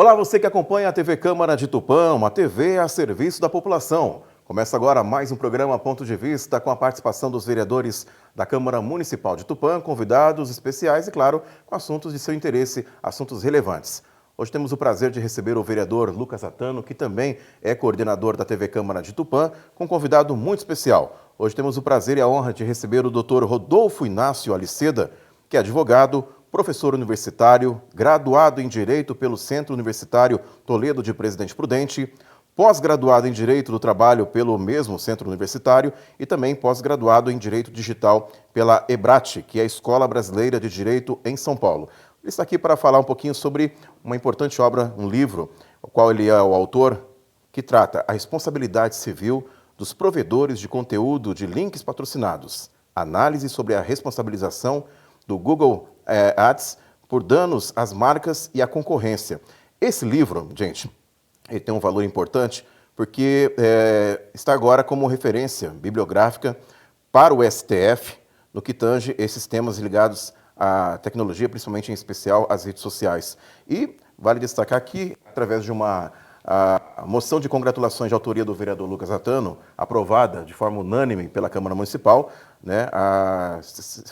Olá, você que acompanha a TV Câmara de Tupã, uma TV a serviço da população. Começa agora mais um programa Ponto de Vista com a participação dos vereadores da Câmara Municipal de Tupã, convidados especiais e, claro, com assuntos de seu interesse, assuntos relevantes. Hoje temos o prazer de receber o vereador Lucas Atano, que também é coordenador da TV Câmara de Tupã, com um convidado muito especial. Hoje temos o prazer e a honra de receber o Dr. Rodolfo Inácio Aliceda, que é advogado, professor universitário, graduado em Direito pelo Centro Universitário Toledo de Presidente Prudente, pós-graduado em Direito do Trabalho pelo mesmo Centro Universitário e também pós-graduado em Direito Digital pela EBRAT, que é a Escola Brasileira de Direito em São Paulo. Ele está aqui para falar um pouquinho sobre uma importante obra, um livro, o qual ele é o autor, que trata a responsabilidade civil dos provedores de conteúdo de links patrocinados, análise sobre a responsabilização do Google Ads por danos às marcas e à concorrência. Esse livro, gente, ele tem um valor importante porque está agora como referência bibliográfica para o STF no que tange esses temas ligados à tecnologia, principalmente em especial às redes sociais. E vale destacar que, através de uma moção de congratulações de autoria do vereador Lucas Atano, aprovada de forma unânime pela Câmara Municipal, né,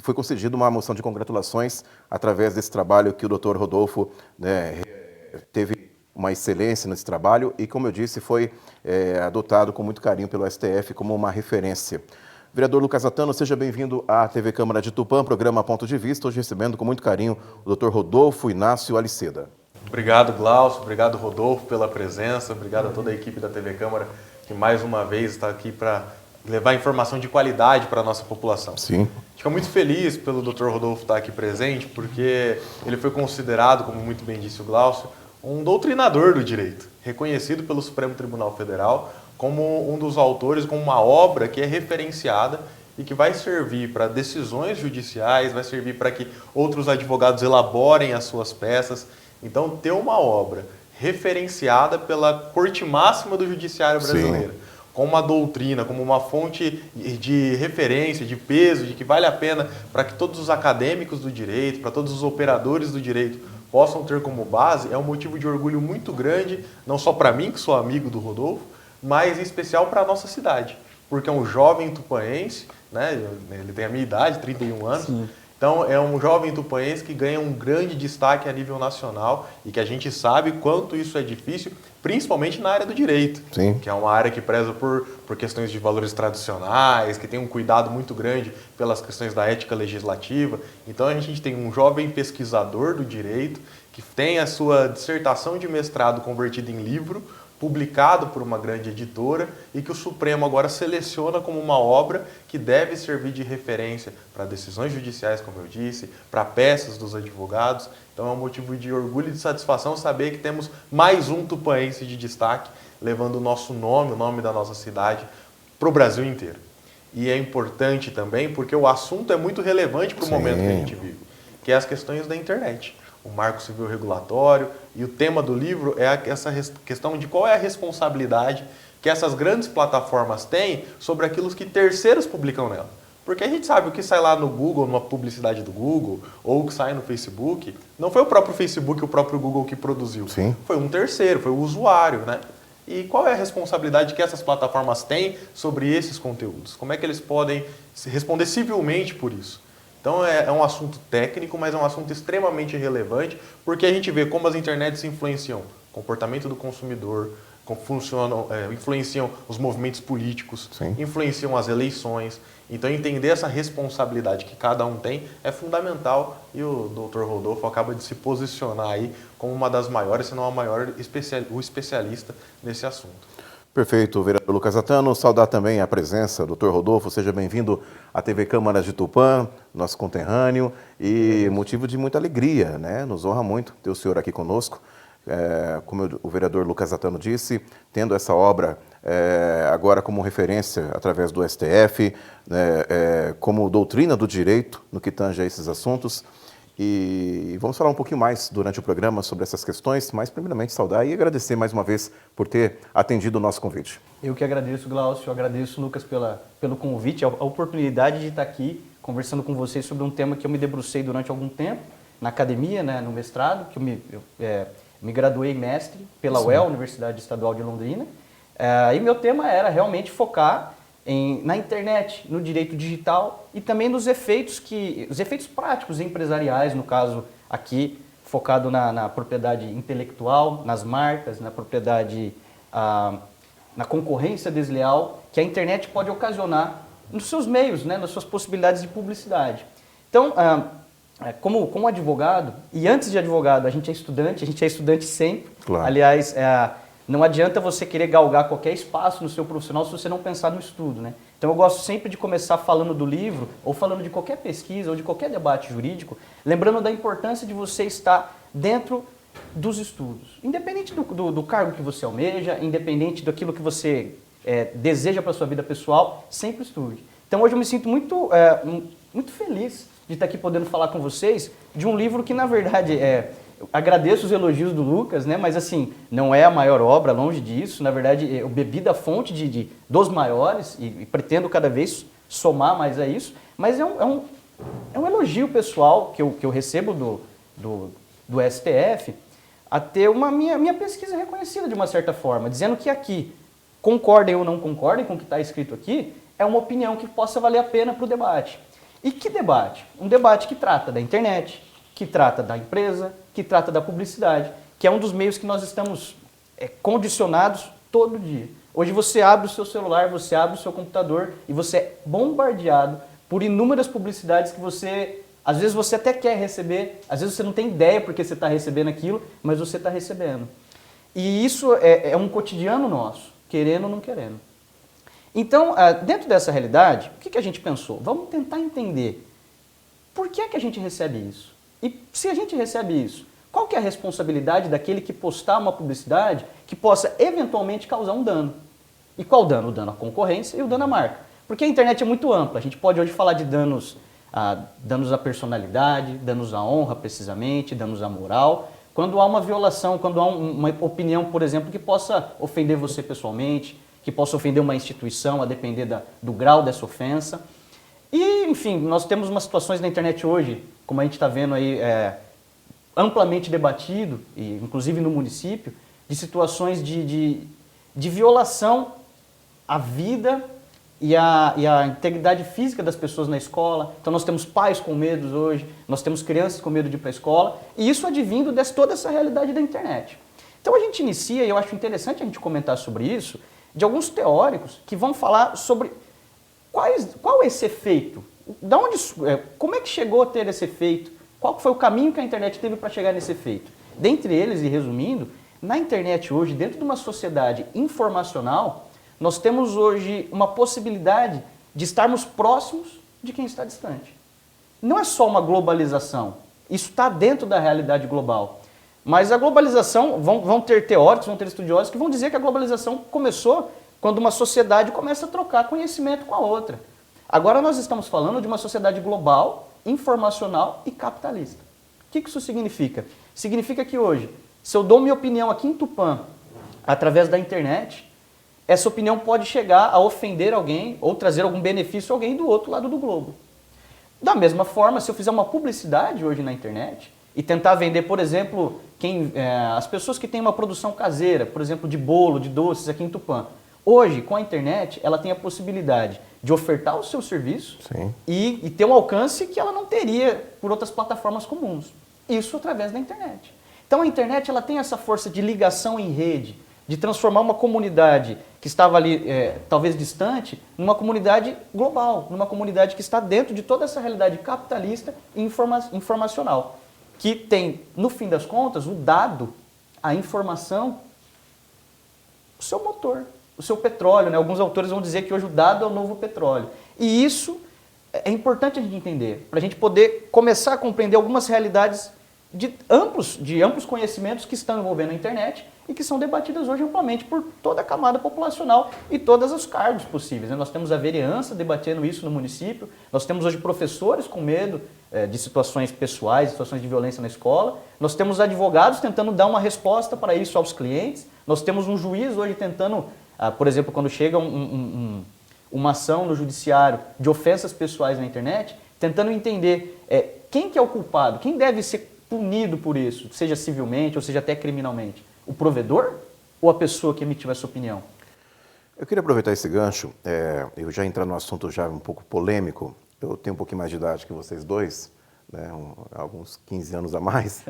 foi concedida uma moção de congratulações através desse trabalho que o Dr. Rodolfo, né, teve uma excelência nesse trabalho e, como eu disse, foi adotado com muito carinho pelo STF como uma referência. Vereador Lucas Atano, seja bem-vindo à TV Câmara de Tupã, programa Ponto de Vista, hoje recebendo com muito carinho o Dr. Rodolfo Inácio Aliceda. Obrigado, Glaucio, obrigado, Rodolfo, pela presença, obrigado a toda a equipe da TV Câmara que mais uma vez está aqui para levar informação de qualidade para a nossa população. Sim. Fico muito feliz pelo Dr. Rodolfo estar aqui presente, porque ele foi considerado, como muito bem disse o Glaucio, um doutrinador do direito, reconhecido pelo Supremo Tribunal Federal como um dos autores, como uma obra que é referenciada e que vai servir para decisões judiciais, vai servir para que outros advogados elaborem as suas peças. Então, ter uma obra referenciada pela Corte Máxima do Judiciário Brasileiro, sim, como uma doutrina, como uma fonte de referência, de peso, de que vale a pena para que todos os acadêmicos do direito, para todos os operadores do direito possam ter como base, é um motivo de orgulho muito grande, não só para mim, que sou amigo do Rodolfo, mas em especial para a nossa cidade, porque é um jovem tupanense, né? Ele tem a minha idade, 31 anos, sim. Então, é um jovem tupanense que ganha um grande destaque a nível nacional e que a gente sabe quanto isso é difícil, principalmente na área do direito, sim, que é uma área que preza por questões de valores tradicionais, que tem um cuidado muito grande pelas questões da ética legislativa. Então, a gente tem um jovem pesquisador do direito que tem a sua dissertação de mestrado convertida em livro, publicado por uma grande editora e que o Supremo agora seleciona como uma obra que deve servir de referência para decisões judiciais, como eu disse, para peças dos advogados. Então é um motivo de orgulho e de satisfação saber que temos mais um tupanense de destaque, levando o nosso nome, o nome da nossa cidade, para o Brasil inteiro. E é importante também porque o assunto é muito relevante para o momento que a gente vive, que é as questões da internet. O Marco Civil Regulatório, e o tema do livro é essa questão de qual é a responsabilidade que essas grandes plataformas têm sobre aquilo que terceiros publicam nela. Porque a gente sabe o que sai lá no Google, numa publicidade do Google, ou o que sai no Facebook, não foi o próprio Facebook, o próprio Google que produziu. Sim. Foi um terceiro, foi o usuário, né? E qual é a responsabilidade que essas plataformas têm sobre esses conteúdos? Como é que eles podem responder civilmente por isso? Então é um assunto técnico, mas é um assunto extremamente relevante, porque a gente vê como as internets influenciam o comportamento do consumidor, influenciam os movimentos políticos, sim, influenciam as eleições. Então entender essa responsabilidade que cada um tem é fundamental e o Dr. Rodolfo acaba de se posicionar aí como uma das maiores, se não a maior, o especialista nesse assunto. Perfeito, vereador Lucas Atano. Saudar também a presença do Dr. Rodolfo. Seja bem-vindo à TV Câmara de Tupã, nosso conterrâneo, e motivo de muita alegria, né? Nos honra muito ter o senhor aqui conosco. Como o vereador Lucas Atano disse, tendo essa obra agora como referência através do STF, como doutrina do direito no que tange a esses assuntos. E vamos falar um pouquinho mais durante o programa sobre essas questões, mas primeiramente saudar e agradecer mais uma vez por ter atendido o nosso convite. Eu que agradeço, Glaucio, eu agradeço, Lucas, pelo convite, a oportunidade de estar aqui conversando com vocês sobre um tema que eu me debrucei durante algum tempo, na academia, né, no mestrado, que Me graduei mestre pela UEL, Universidade Estadual de Londrina, e meu tema era realmente focar na internet, no direito digital e também nos efeitos práticos e empresariais, no caso aqui, focado na propriedade intelectual, nas marcas, na propriedade, na concorrência desleal que a internet pode ocasionar nos seus meios, né, nas suas possibilidades de publicidade. Então, como advogado, e antes de advogado, a gente é estudante sempre. Claro. Aliás, não adianta você querer galgar qualquer espaço no seu profissional se você não pensar no estudo, né? Então eu gosto sempre de começar falando do livro, ou falando de qualquer pesquisa, ou de qualquer debate jurídico, lembrando da importância de você estar dentro dos estudos. Independente do cargo que você almeja, independente daquilo que você deseja para a sua vida pessoal, sempre estude. Então hoje eu me sinto muito feliz de estar aqui podendo falar com vocês de um livro que, na verdade, eu agradeço os elogios do Lucas, né? Mas assim, não é a maior obra, longe disso. Na verdade, eu bebi da fonte dos maiores e pretendo cada vez somar mais a isso. Mas é um elogio pessoal que eu recebo do STF a ter minha pesquisa reconhecida de uma certa forma, dizendo que aqui, concordem ou não concordem com o que está escrito aqui, é uma opinião que possa valer a pena para o debate. E que debate? Um debate que trata da internet, que trata da empresa, que trata da publicidade, que é um dos meios que nós estamos condicionados todo dia. Hoje você abre o seu celular, você abre o seu computador e você é bombardeado por inúmeras publicidades que às vezes você até quer receber, às vezes você não tem ideia porque você está recebendo aquilo, mas você está recebendo. E isso é um cotidiano nosso, querendo ou não querendo. Então, dentro dessa realidade, o que a gente pensou? Vamos tentar entender por que a gente recebe isso. E se a gente recebe isso, qual que é a responsabilidade daquele que postar uma publicidade que possa eventualmente causar um dano? E qual dano? O dano à concorrência e o dano à marca. Porque a internet é muito ampla, a gente pode hoje falar de danos à personalidade, danos à honra precisamente, danos à moral, quando há uma violação, quando há uma opinião, por exemplo, que possa ofender você pessoalmente, que possa ofender uma instituição, a depender do grau dessa ofensa. E, enfim, nós temos umas situações na internet hoje, como a gente está vendo aí, amplamente debatido, e inclusive no município, de situações de violação à vida e à integridade física das pessoas na escola. Então nós temos pais com medo hoje, nós temos crianças com medo de ir para a escola, e isso advindo de toda essa realidade da internet. Então a gente inicia, e eu acho interessante a gente comentar sobre isso, de alguns teóricos que vão falar sobre qual é esse efeito, como é que chegou a ter esse efeito, qual foi o caminho que a internet teve para chegar nesse efeito. Dentre eles, e resumindo, na internet hoje, dentro de uma sociedade informacional, nós temos hoje uma possibilidade de estarmos próximos de quem está distante. Não é só uma globalização, isso está dentro da realidade global. Mas a globalização, vão ter teóricos, vão ter estudiosos que vão dizer que a globalização começou quando uma sociedade começa a trocar conhecimento com a outra. Agora nós estamos falando de uma sociedade global, informacional e capitalista. O que isso significa? Significa que hoje, se eu dou minha opinião aqui em Tupã, através da internet, essa opinião pode chegar a ofender alguém ou trazer algum benefício a alguém do outro lado do globo. Da mesma forma, se eu fizer uma publicidade hoje na internet e tentar vender, por exemplo, as pessoas que têm uma produção caseira, por exemplo, de bolo, de doces aqui em Tupã, hoje, com a internet, ela tem a possibilidade de ofertar o seu serviço e ter um alcance que ela não teria por outras plataformas comuns. Isso através da internet. Então a internet ela tem essa força de ligação em rede, de transformar uma comunidade que estava ali, talvez distante, numa comunidade global, numa comunidade que está dentro de toda essa realidade capitalista e informacional, que tem, no fim das contas, o dado, a informação, o seu motor, o seu petróleo, né? Alguns autores vão dizer que hoje o dado é o novo petróleo. E isso é importante a gente entender, para a gente poder começar a compreender algumas realidades de amplos conhecimentos que estão envolvendo a internet e que são debatidas hoje amplamente por toda a camada populacional e todos os cargos possíveis, né? Nós temos a vereança debatendo isso no município, nós temos hoje professores com medo de situações pessoais, situações de violência na escola, nós temos advogados tentando dar uma resposta para isso aos clientes, nós temos um juiz hoje tentando, por exemplo, quando chega uma ação no judiciário de ofensas pessoais na internet, tentando entender quem que é o culpado, quem deve ser punido por isso, seja civilmente ou seja até criminalmente? O provedor ou a pessoa que emitiu essa opinião? Eu queria aproveitar esse gancho, eu já entrar no assunto já um pouco polêmico. Eu tenho um pouquinho mais de idade que vocês dois, né, alguns 15 anos a mais.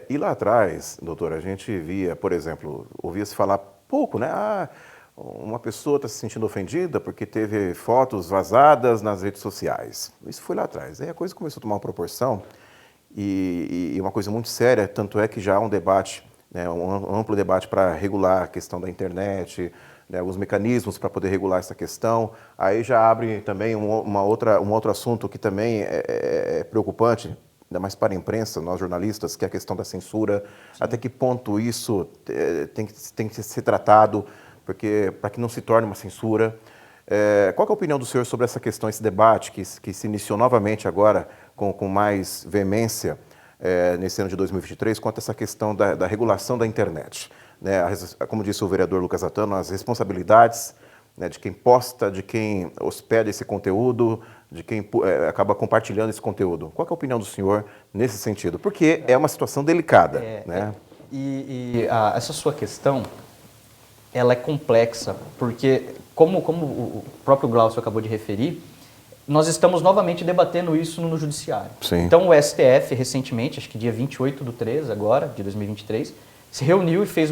E lá atrás, doutor, a gente via, por exemplo, ouvia-se falar pouco, né? Uma pessoa está se sentindo ofendida porque teve fotos vazadas nas redes sociais. Isso foi lá atrás. Aí a coisa começou a tomar uma proporção e uma coisa muito séria, tanto é que já há um debate, né, um amplo debate para regular a questão da internet, né, alguns mecanismos para poder regular essa questão. Aí já abre também um outro assunto que também é preocupante, ainda mais para a imprensa, nós jornalistas, que é a questão da censura. Sim. Até que ponto isso tem que ser tratado, porque para que não se torne uma censura. Qual que é a opinião do senhor sobre essa questão, esse debate que se iniciou novamente agora com mais veemência nesse ano de 2023, quanto a essa questão da regulação da internet? Né, como disse o vereador Lucas Atano, as responsabilidades, né, de quem posta, de quem hospeda esse conteúdo, de quem acaba compartilhando esse conteúdo. Qual que é a opinião do senhor nesse sentido? Porque é uma situação delicada. Né? Essa sua questão, ela é complexa, porque como o próprio Glaucio acabou de referir, nós estamos novamente debatendo isso no judiciário. Sim. Então o STF, recentemente, acho que dia 28/3 agora, de 2023, se reuniu e fez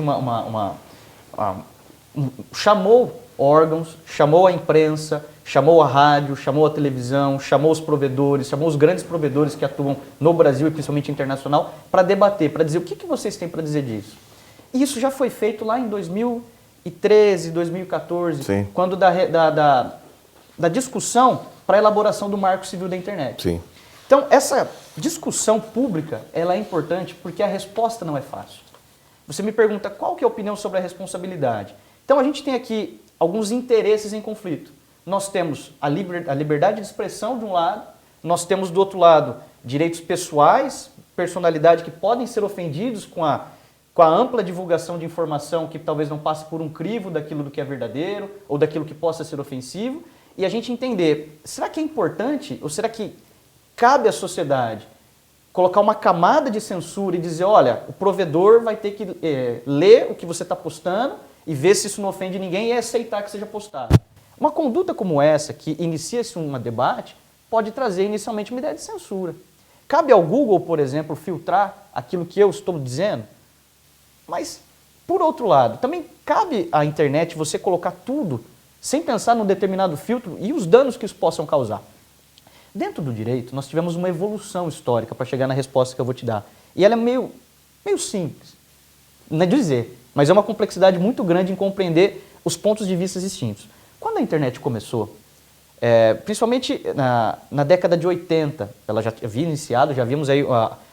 chamou órgãos, chamou a imprensa, chamou a rádio, chamou a televisão, chamou os provedores, chamou os grandes provedores que atuam no Brasil e principalmente internacional para debater, para dizer o que vocês têm para dizer disso. E isso já foi feito lá em 2013, 2014, Sim. quando da discussão para a elaboração do Marco Civil da Internet. Sim. Então, essa discussão pública, ela é importante porque a resposta não é fácil. Você me pergunta qual que é a opinião sobre a responsabilidade. Então a gente tem aqui alguns interesses em conflito. Nós temos a liberdade de expressão de um lado, nós temos do outro lado direitos pessoais, personalidade que podem ser ofendidos com a ampla divulgação de informação que talvez não passe por um crivo daquilo do que é verdadeiro ou daquilo que possa ser ofensivo. E a gente entender, será que é importante ou será que cabe à sociedade colocar uma camada de censura e dizer, olha, o provedor vai ter que ler o que você está postando e ver se isso não ofende ninguém e aceitar que seja postado. Uma conduta como essa, que inicia-se um debate, pode trazer inicialmente uma ideia de censura. Cabe ao Google, por exemplo, filtrar aquilo que eu estou dizendo? Mas, por outro lado, também cabe à internet você colocar tudo sem pensar num determinado filtro e os danos que isso possam causar. Dentro do direito, nós tivemos uma evolução histórica para chegar na resposta que eu vou te dar. E ela é meio simples, não é dizer, mas é uma complexidade muito grande em compreender os pontos de vista distintos. Quando a internet começou, principalmente na década de 80, ela já havia iniciado, já vimos aí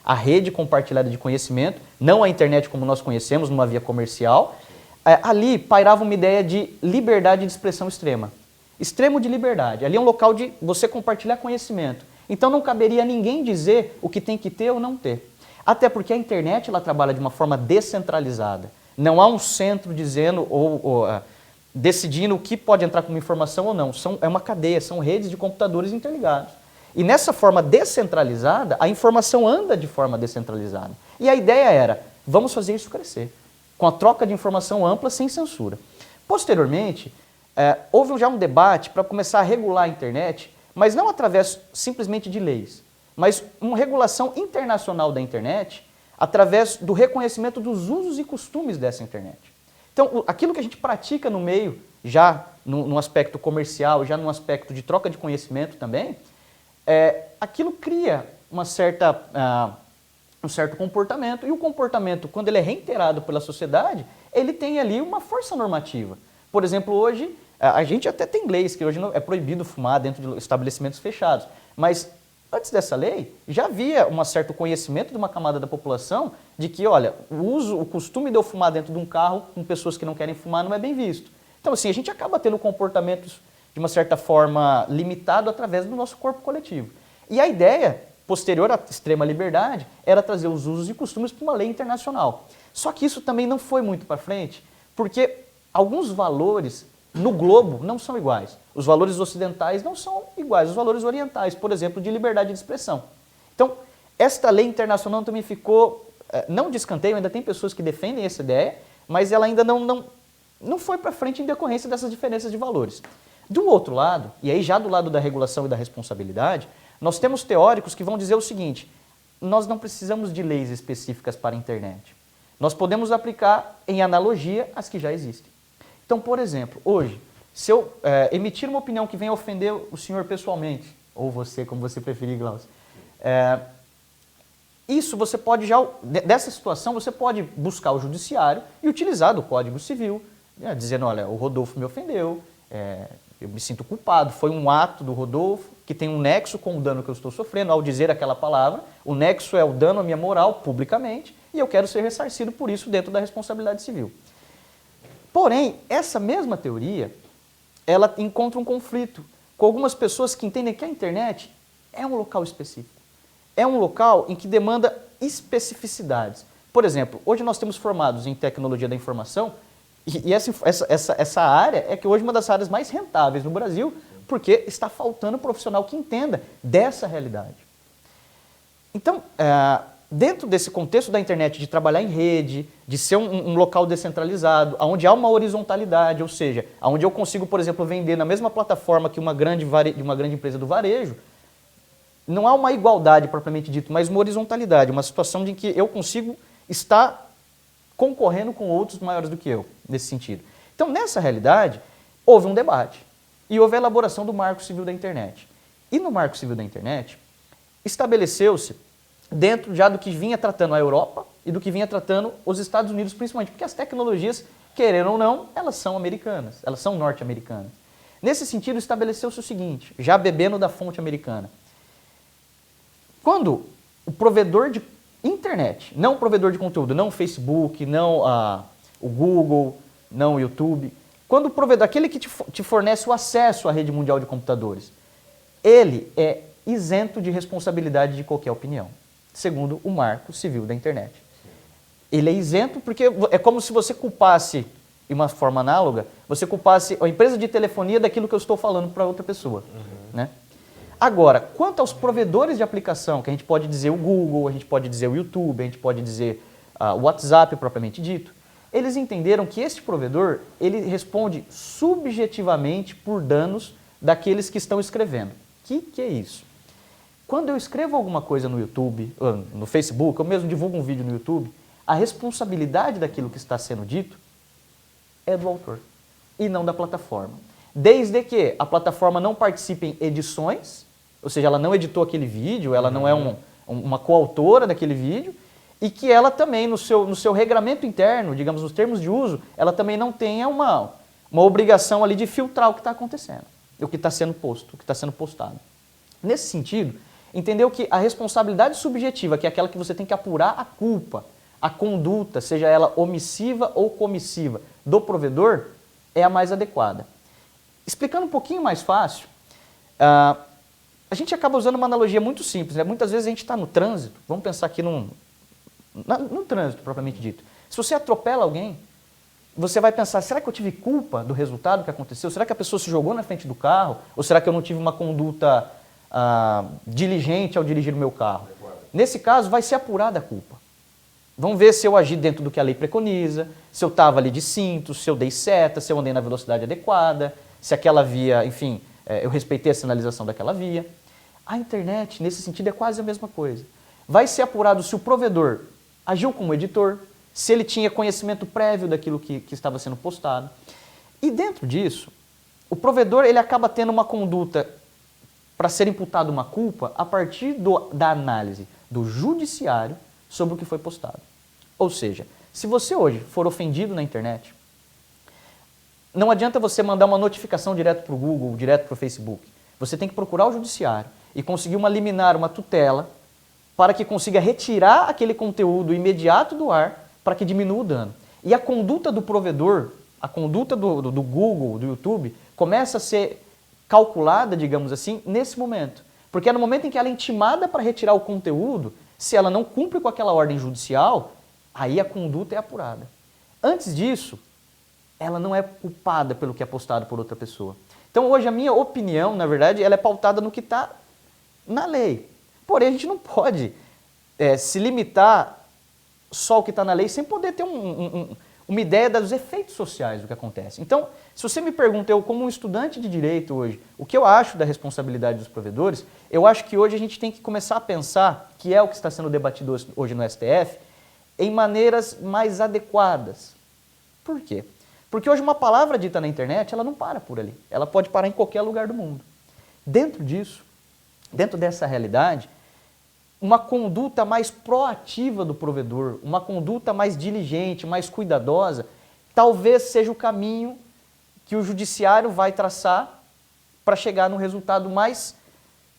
a rede compartilhada de conhecimento, não a internet como nós conhecemos, numa via comercial. Ali pairava uma ideia de liberdade de expressão extrema. Extremo de liberdade. Ali é um local de você compartilhar conhecimento. Então não caberia a ninguém dizer o que tem que ter ou não ter. Até porque a internet ela trabalha de uma forma descentralizada. Não há um centro dizendo ou decidindo o que pode entrar como informação ou não. É uma cadeia, são redes de computadores interligados. E nessa forma descentralizada, a informação anda de forma descentralizada. E a ideia era, vamos fazer isso crescer, com a troca de informação ampla, sem censura. Posteriormente, houve já um debate para começar a regular a internet, mas não através simplesmente de leis, mas uma regulação internacional da internet através do reconhecimento dos usos e costumes dessa internet. Então, aquilo que a gente pratica no meio, já no aspecto comercial, já no aspecto de troca de conhecimento também, aquilo cria um certo comportamento, e o comportamento, quando ele é reiterado pela sociedade, ele tem ali uma força normativa. Por exemplo, hoje, a gente até tem leis que hoje é proibido fumar dentro de estabelecimentos fechados, mas antes dessa lei, já havia um certo conhecimento de uma camada da população de que, olha, o costume de eu fumar dentro de um carro com pessoas que não querem fumar não é bem visto. Então, assim, a gente acaba tendo comportamentos, de uma certa forma, limitado através do nosso corpo coletivo. E a ideia, posterior à extrema liberdade, era trazer os usos e costumes para uma lei internacional. Só que isso também não foi muito para frente, porque alguns valores no globo não são iguais. Os valores ocidentais não são iguais aos valores orientais, por exemplo, de liberdade de expressão. Então, Esta lei internacional também ficou, não de escanteio, ainda tem pessoas que defendem essa ideia, mas ela ainda não foi para frente em decorrência dessas diferenças de valores. Do outro lado, e aí já do lado da regulação e da responsabilidade, nós temos teóricos que vão dizer o seguinte: nós não precisamos de leis específicas para a internet. Nós podemos aplicar em analogia as que já existem. Então, por exemplo, hoje, se eu emitir uma opinião que venha ofender o senhor pessoalmente, ou você, como você preferir, Glaucio, isso você pode já, dessa situação, você pode buscar o judiciário e utilizar do Código Civil, dizendo, olha, o Rodolfo me ofendeu, eu me sinto culpado, foi um ato do Rodolfo que tem um nexo com o dano que eu estou sofrendo ao dizer aquela palavra, o nexo é o dano à minha moral publicamente e eu quero ser ressarcido por isso dentro da responsabilidade civil. Porém, essa mesma teoria, ela encontra um conflito com algumas pessoas que entendem que a internet é um local específico. É um local em que demanda especificidades. Por exemplo, hoje nós temos formados em tecnologia da informação e essa área é que hoje é uma das áreas mais rentáveis no Brasil, porque está faltando profissional que entenda dessa realidade. Então, dentro desse contexto da internet, de trabalhar em rede, de ser um local descentralizado, onde há uma horizontalidade, ou seja, onde eu consigo, por exemplo, vender na mesma plataforma que uma grande empresa do varejo, não há uma igualdade propriamente dito, mas uma horizontalidade, uma situação em que eu consigo estar concorrendo com outros maiores do que eu, nesse sentido. Então, nessa realidade, houve um debate e houve a elaboração do Marco Civil da Internet. E no Marco Civil da Internet, estabeleceu-se, dentro já do que vinha tratando a Europa e do que vinha tratando os Estados Unidos, principalmente, porque as tecnologias, querendo ou não, elas são americanas, elas são norte-americanas. Nesse sentido, estabeleceu-se o seguinte, já bebendo da fonte americana. Quando o provedor de internet, não o provedor de conteúdo, não o Facebook, não o Google, não o YouTube, quando o provedor, aquele que te fornece o acesso à rede mundial de computadores, ele é isento de responsabilidade de qualquer opinião, segundo o Marco Civil da Internet. Ele é isento porque é como se você culpasse, de uma forma análoga, você culpasse a empresa de telefonia daquilo que eu estou falando para outra pessoa. Né? Agora, quanto aos provedores de aplicação, que a gente pode dizer o Google, a gente pode dizer o YouTube, a gente pode dizer o WhatsApp propriamente dito, eles entenderam que este provedor, ele responde subjetivamente por danos daqueles que estão escrevendo. O que é isso? Quando eu escrevo alguma coisa no YouTube, no Facebook, eu mesmo divulgo um vídeo no YouTube, a responsabilidade daquilo que está sendo dito é do autor e não da plataforma. Desde que a plataforma não participe em edições, ou seja, ela não editou aquele vídeo, ela não é uma coautora daquele vídeo, e que ela também, no seu regramento interno, digamos, nos termos de uso, ela também não tenha uma obrigação ali de filtrar o que está acontecendo, o que está sendo posto, o que está sendo postado. Nesse sentido, entendeu que a responsabilidade subjetiva, que é aquela que você tem que apurar a culpa, a conduta, seja ela omissiva ou comissiva, do provedor, é a mais adequada. Explicando um pouquinho mais fácil, a gente acaba usando uma analogia muito simples. Né? Muitas vezes a gente está no trânsito, vamos pensar aqui no trânsito propriamente dito. Se você atropela alguém, você vai pensar, será que eu tive culpa do resultado que aconteceu? Será que a pessoa se jogou na frente do carro? Ou será que eu não tive uma conduta diligente ao dirigir o meu carro? Nesse caso, vai ser apurada a culpa. Vamos ver se eu agi dentro do que a lei preconiza, se eu estava ali de cinto, se eu dei seta, se eu andei na velocidade adequada, se aquela via, enfim, eu respeitei a sinalização daquela via. A internet, nesse sentido, é quase a mesma coisa. Vai ser apurado se o provedor agiu como editor, se ele tinha conhecimento prévio daquilo que estava sendo postado. E dentro disso, o provedor ele acaba tendo uma conduta para ser imputado uma culpa a partir da análise do judiciário sobre o que foi postado. Ou seja, se você hoje for ofendido na internet, não adianta você mandar uma notificação direto para o Google, direto para o Facebook. Você tem que procurar o judiciário e conseguir uma liminar, uma tutela, para que consiga retirar aquele conteúdo imediato do ar, para que diminua o dano. E a conduta do provedor, a conduta do Google, do YouTube, começa a ser calculada, digamos assim, nesse momento. Porque é no momento em que ela é intimada para retirar o conteúdo, se ela não cumpre com aquela ordem judicial, aí a conduta é apurada. Antes disso, ela não é culpada pelo que é postado por outra pessoa. Então hoje a minha opinião, na verdade, ela é pautada no que está na lei. Porém, a gente não pode se limitar só ao que está na lei, sem poder ter uma ideia dos efeitos sociais do que acontece. Então, se você me pergunta, eu como um estudante de direito hoje, o que eu acho da responsabilidade dos provedores, eu acho que hoje a gente tem que começar a pensar, que é o que está sendo debatido hoje no STF, em maneiras mais adequadas. Por quê? Porque hoje uma palavra dita na internet, ela não para por ali. Ela pode parar em qualquer lugar do mundo. Dentro disso, dentro dessa realidade, uma conduta mais proativa do provedor, uma conduta mais diligente, mais cuidadosa, talvez seja o caminho que o judiciário vai traçar para chegar no resultado mais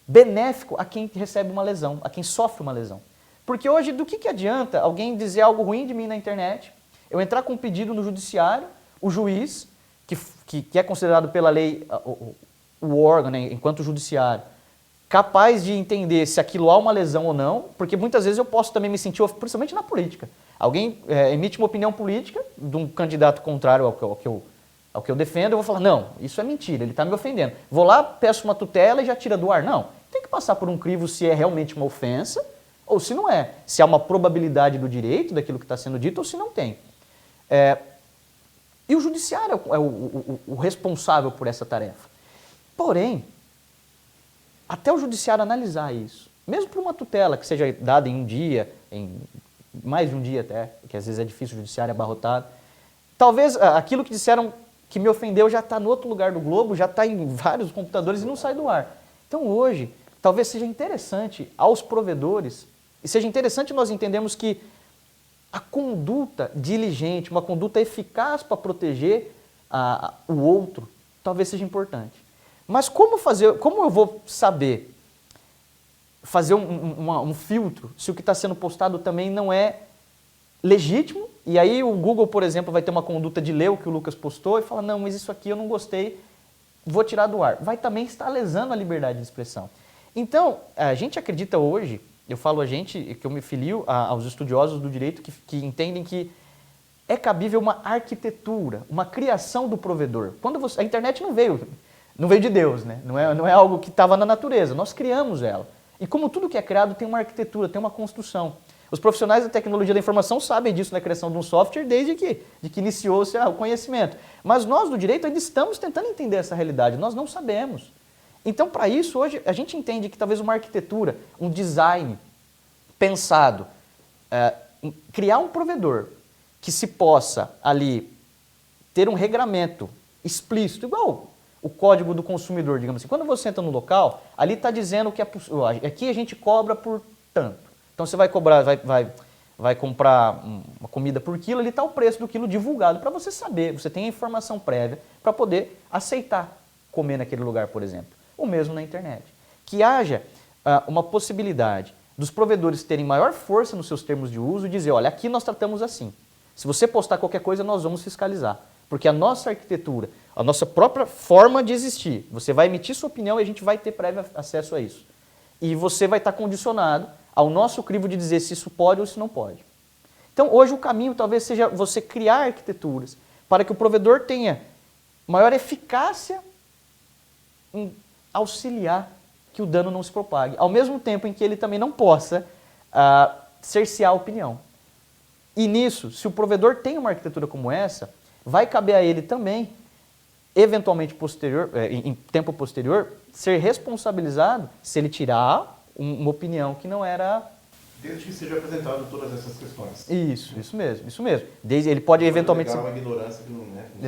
benéfico a quem recebe uma lesão, a quem sofre uma lesão. Porque hoje, do que adianta alguém dizer algo ruim de mim na internet, eu entrar com um pedido no judiciário, o juiz, que é considerado pela lei o órgão, né, enquanto judiciário, capaz de entender se aquilo há uma lesão ou não, porque muitas vezes eu posso também me sentir, principalmente na política. Alguém emite uma opinião política de um candidato contrário ao que eu defendo, eu vou falar, não, isso é mentira, ele está me ofendendo. Vou lá, peço uma tutela e já tira do ar. Não, tem que passar por um crivo se é realmente uma ofensa ou se não é. Se há uma probabilidade do direito daquilo que está sendo dito ou se não tem. E o judiciário é o responsável por essa tarefa. Porém, até o judiciário analisar isso, mesmo por uma tutela que seja dada em um dia, em mais de um dia até, que às vezes é difícil, o judiciário é abarrotado, talvez aquilo que disseram que me ofendeu já está no outro lugar do globo, já está em vários computadores e não sai do ar. Então hoje, talvez seja interessante aos provedores, e seja interessante nós entendermos que a conduta diligente, uma conduta eficaz para proteger o outro, talvez seja importante. Mas como eu vou saber fazer um filtro se o que está sendo postado também não é legítimo? E aí o Google, por exemplo, vai ter uma conduta de ler o que o Lucas postou e fala, não, mas isso aqui eu não gostei, vou tirar do ar. Vai também estar lesando a liberdade de expressão. Então, a gente acredita hoje, eu falo a gente, que eu me filio aos estudiosos do direito que entendem que é cabível uma arquitetura, uma criação do provedor. A internet não veio de Deus, né? Não é algo que estava na natureza, nós criamos ela. E como tudo que é criado tem uma arquitetura, tem uma construção. Os profissionais da tecnologia da informação sabem disso na criação de um software desde que iniciou-se o conhecimento. Mas nós do direito ainda estamos tentando entender essa realidade, nós não sabemos. Então, para isso, hoje, a gente entende que talvez uma arquitetura, um design pensado, criar um provedor que se possa ali ter um regramento explícito, igual o código do consumidor, digamos assim. Quando você entra no local, ali está dizendo que aqui a gente cobra por tanto. Então você vai cobrar, vai comprar uma comida por quilo, ali está o preço do quilo divulgado para você saber, você tem a informação prévia para poder aceitar comer naquele lugar, por exemplo. O mesmo na internet. Que haja uma possibilidade dos provedores terem maior força nos seus termos de uso e dizer, olha, aqui nós tratamos assim. Se você postar qualquer coisa, nós vamos fiscalizar. Porque a nossa arquitetura, a nossa própria forma de existir, você vai emitir sua opinião e a gente vai ter prévio acesso a isso. E você vai estar condicionado ao nosso crivo de dizer se isso pode ou se não pode. Então, hoje o caminho talvez seja você criar arquiteturas para que o provedor tenha maior eficácia em auxiliar que o dano não se propague, ao mesmo tempo em que ele também não possa cercear a opinião. E nisso, se o provedor tem uma arquitetura como essa, vai caber a ele também, eventualmente em tempo posterior, ser responsabilizado se ele tirar uma opinião que não era... Desde que seja apresentado todas essas questões. Isso mesmo. Desde, ele pode eventualmente... Uma ignorância que não é...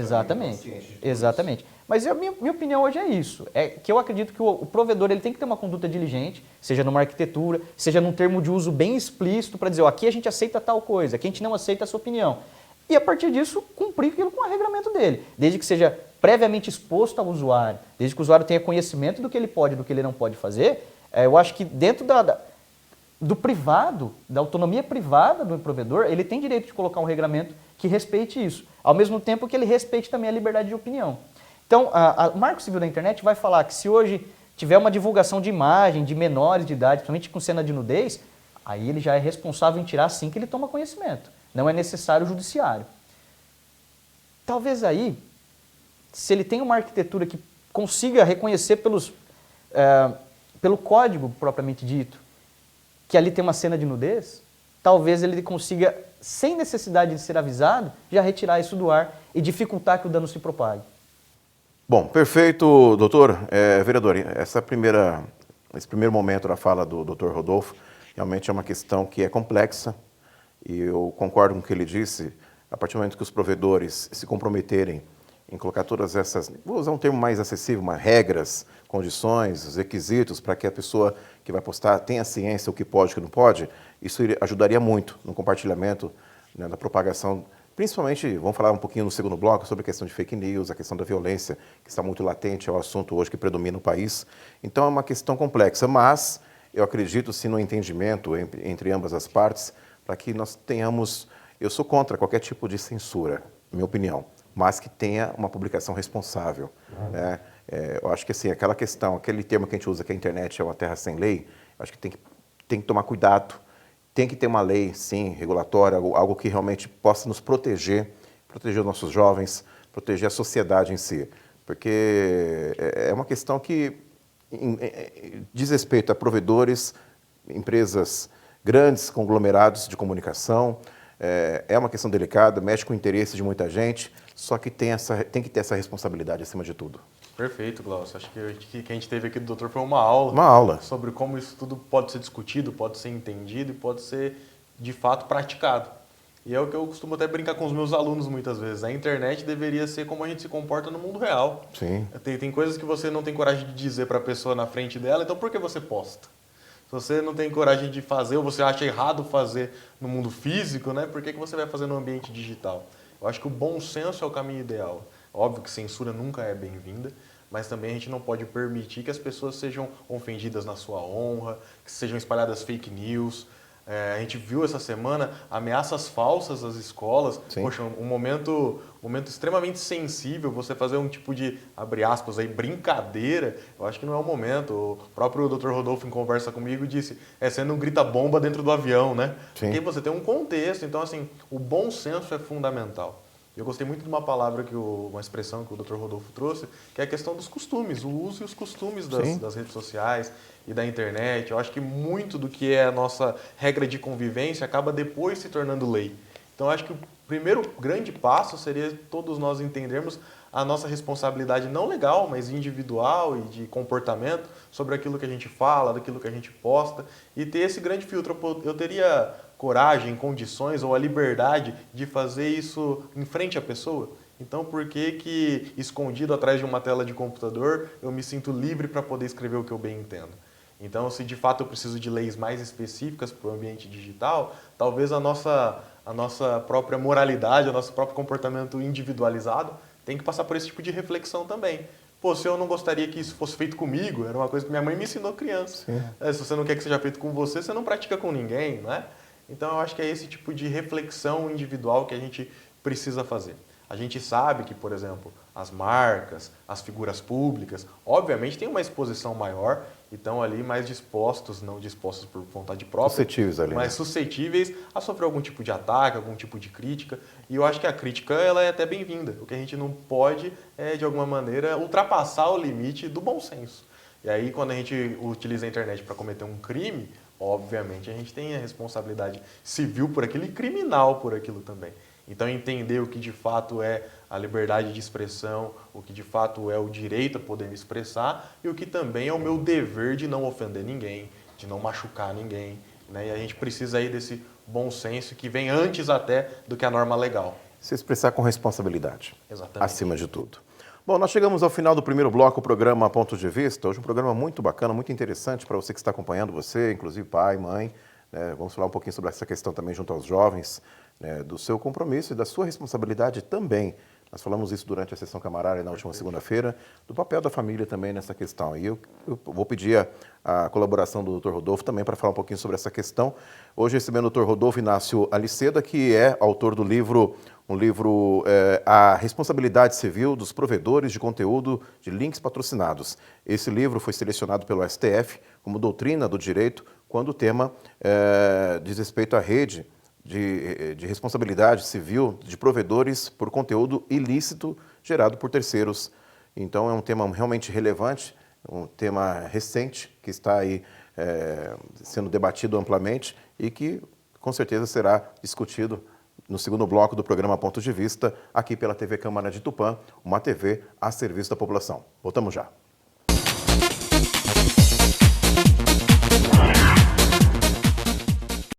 Exatamente. Mas a minha opinião hoje é isso, é que eu acredito que o provedor ele tem que ter uma conduta diligente, seja numa arquitetura, seja num termo de uso bem explícito para dizer, aqui a gente aceita tal coisa, aqui a gente não aceita a sua opinião. E a partir disso, cumprir aquilo com o regramento dele, desde que seja previamente exposto ao usuário, desde que o usuário tenha conhecimento do que ele pode e do que ele não pode fazer, eu acho que dentro do privado, da autonomia privada do provedor, ele tem direito de colocar um regramento que respeite isso, ao mesmo tempo que ele respeite também a liberdade de opinião. Então, o Marco Civil da Internet vai falar que se hoje tiver uma divulgação de imagem de menores de idade, principalmente com cena de nudez, aí ele já é responsável em tirar assim que ele toma conhecimento. Não é necessário o judiciário. Talvez aí, se ele tem uma arquitetura que consiga reconhecer pelo código propriamente dito, que ali tem uma cena de nudez, talvez ele consiga, sem necessidade de ser avisado, já retirar isso do ar e dificultar que o dano se propague. Bom, perfeito, doutor. Vereador, esse primeiro momento da fala do doutor Rodolfo realmente é uma questão que é complexa e eu concordo com o que ele disse. A partir do momento que os provedores se comprometerem em colocar todas essas, vou usar um termo mais acessível, regras, condições, os requisitos para que a pessoa que vai postar tenha ciência o que pode e o que não pode, isso ajudaria muito no compartilhamento, né, na propagação. Principalmente, vamos falar um pouquinho no segundo bloco sobre a questão de fake news, a questão da violência, que está muito latente, é o assunto hoje que predomina no país. Então é uma questão complexa, mas eu acredito sim no entendimento entre ambas as partes, para que nós tenhamos, eu sou contra qualquer tipo de censura, minha opinião, mas que tenha uma publicação responsável, né? Eu acho que assim, aquela questão, aquele termo que a gente usa que a internet é uma terra sem lei, acho que tem que tomar cuidado. Tem que ter uma lei, sim, regulatória, algo que realmente possa nos proteger os nossos jovens, proteger a sociedade em si. Porque é uma questão que diz respeito a provedores, empresas grandes, conglomerados de comunicação. É uma questão delicada, mexe com o interesse de muita gente, só que tem que ter essa responsabilidade acima de tudo. Perfeito, Glaucio. Acho que o que a gente teve aqui do doutor foi uma aula. Uma aula. Sobre como isso tudo pode ser discutido, pode ser entendido e pode ser, de fato, praticado. E é o que eu costumo até brincar com os meus alunos muitas vezes. A internet deveria ser como a gente se comporta no mundo real. Sim. Tem coisas que você não tem coragem de dizer para a pessoa na frente dela, então por que você posta? Se você não tem coragem de fazer ou você acha errado fazer no mundo físico, né, por que você vai fazer no ambiente digital? Eu acho que o bom senso é o caminho ideal. Óbvio que censura nunca é bem-vinda, mas também a gente não pode permitir que as pessoas sejam ofendidas na sua honra, que sejam espalhadas fake news. A gente viu essa semana ameaças falsas às escolas. Sim. Poxa, um momento extremamente sensível, você fazer um tipo de, abre aspas, aí, brincadeira, eu acho que não é o momento. O próprio Dr. Rodolfo, em conversa comigo, disse, você não grita bomba dentro do avião, né? Sim. Porque você tem um contexto, então assim, o bom senso é fundamental. Eu gostei muito de uma palavra, uma expressão que o Dr. Rodolfo trouxe, que é a questão dos costumes, o uso e os costumes das redes sociais e da internet. Eu acho que muito do que é a nossa regra de convivência acaba depois se tornando lei. Então, eu acho que o primeiro grande passo seria todos nós entendermos a nossa responsabilidade não legal, mas individual e de comportamento sobre aquilo que a gente fala, daquilo que a gente posta e ter esse grande filtro. Eu teria coragem, condições ou a liberdade de fazer isso em frente à pessoa? Então, por que escondido atrás de uma tela de computador eu me sinto livre para poder escrever o que eu bem entendo? Então, se de fato eu preciso de leis mais específicas para o ambiente digital, talvez a nossa própria moralidade, o nosso próprio comportamento individualizado tem que passar por esse tipo de reflexão também. Pô, se eu não gostaria que isso fosse feito comigo, era uma coisa que minha mãe me ensinou criança. Se você não quer que seja feito com você não pratica com ninguém, não é? Então, eu acho que é esse tipo de reflexão individual que a gente precisa fazer. A gente sabe que, por exemplo, as marcas, as figuras públicas, obviamente têm uma exposição maior e estão ali mais dispostos, não dispostos por vontade própria, suscetíveis ali, mas suscetíveis a sofrer algum tipo de ataque, algum tipo de crítica. E eu acho que a crítica ela é até bem-vinda. O que a gente não pode é, de alguma maneira, ultrapassar o limite do bom senso. E aí, quando a gente utiliza a internet para cometer um crime, obviamente a gente tem a responsabilidade civil por aquilo e criminal por aquilo também. Então, entender o que de fato é a liberdade de expressão, o que de fato é o direito a poder me expressar e o que também é o meu dever de não ofender ninguém, de não machucar ninguém, né? E a gente precisa aí desse bom senso que vem antes até do que a norma legal. Se expressar com responsabilidade. Exatamente. Acima de tudo. Bom, nós chegamos ao final do primeiro bloco, o programa Ponto de Vista. Hoje um programa muito bacana, muito interessante para você que está acompanhando, você, inclusive pai, mãe. Né? Vamos falar um pouquinho sobre essa questão também junto aos jovens, né? Do seu compromisso e da sua responsabilidade também. Nós falamos isso durante a sessão camarária na última segunda-feira, do papel da família também nessa questão. E eu vou pedir a colaboração do Dr. Rodolfo também para falar um pouquinho sobre essa questão. Hoje recebendo o Dr. Rodolfo Inácio Aliceda, que é autor do livro, A Responsabilidade Civil dos Provedores de Conteúdo de Links Patrocinados. Esse livro foi selecionado pelo STF como doutrina do direito, quando o tema diz respeito à rede de responsabilidade civil de provedores por conteúdo ilícito gerado por terceiros. Então, é um tema realmente relevante, um tema recente que está aí sendo debatido amplamente e que com certeza será discutido no segundo bloco do programa Ponto de Vista, aqui pela TV Câmara de Tupã, uma TV a serviço da população. Voltamos já.